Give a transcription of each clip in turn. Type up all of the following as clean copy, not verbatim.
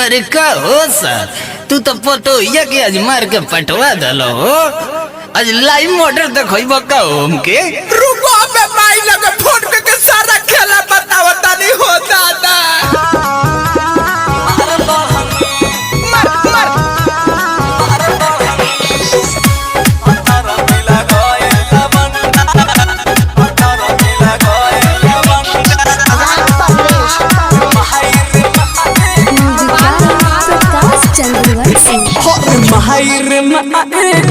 अरे का हो सर, तू तो फोटो ये के आज मार के पटवा दलो हो। आज लाइव मॉडल देखो का होम के रुको बे माई लगे फोन के सारा खेला बतावता नहीं हो दादा।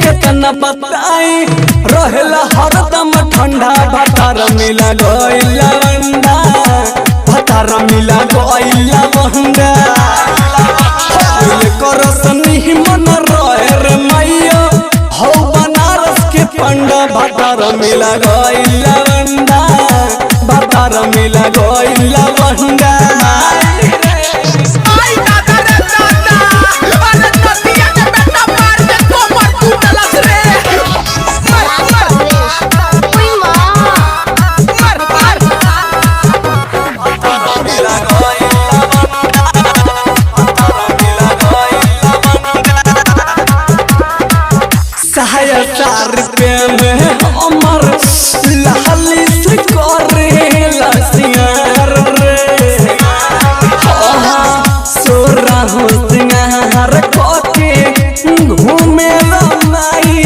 कितना बताई रहेला हरदम ठंडा भतार मिला गइला बंदा भतार मिला गइला बंदा करसनी मन रहे रे मैया हो बनारस के पंडा भतार मिला गइला बंदा भतार मिला गइला बंदा। अमर लाली से करेला सिंगार रे सोरा हो सिंगार कोके घूमे माई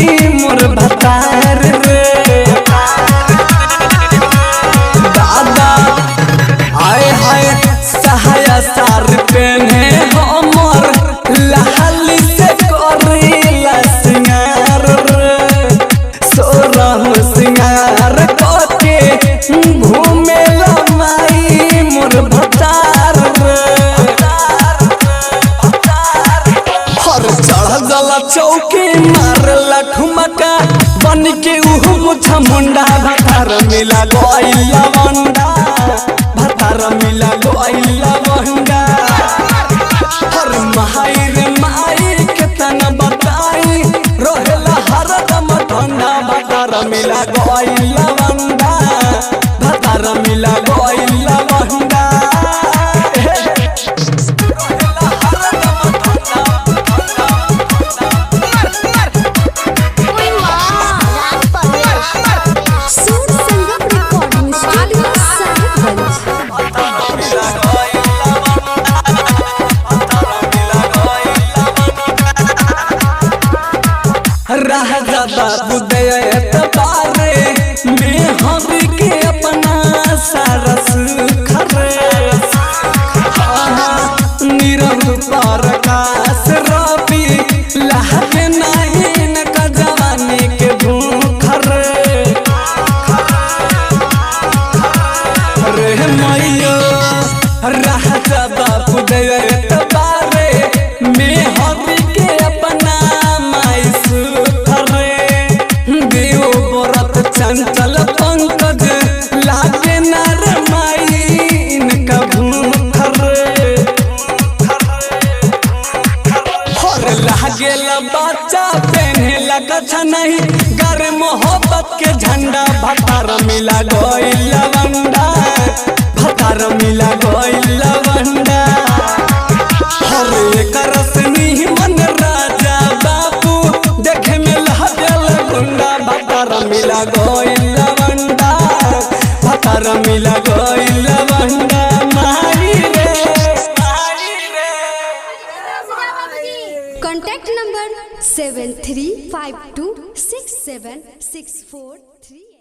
मोर भतार रे दादा आए हाय सहाया सार पेने हमर लाली से करेला सिंगार रे सोरा हो सिंगार कोके घूमे माई मोर भतार हर चढ़ गला चौके मारला ठुमका बन के उहु मुछा मुंडा भतार मिला गइला बंदा भतार मिला गइला बंदा। हर माई रे माई केतना बताई रहेला हरदम ठंडा भतार मिला गइला बंदा भतार मिला गइला बंदा। राजा बाबू दया बारे में हम के अपना सारा सुख रे नीरव प्रकाश रवि लहके नहीं न का जवानी के भूख रे मैया राजा बाबू दया बारे में हम के अपना चंचल पंकज लागे नर माइन का भूख रे हर लागे बच्चा पहने लगा नहीं गर मोहब्बत के झंडा भतार मिला गइला बंदा भतार मिला गइला बंदा। हर एक रसनी मन राजा बाबू देखे में लागल गुंडा भतार मिला गइला बंदा भतार मिला गइला बंदा। Contact number 7352676433।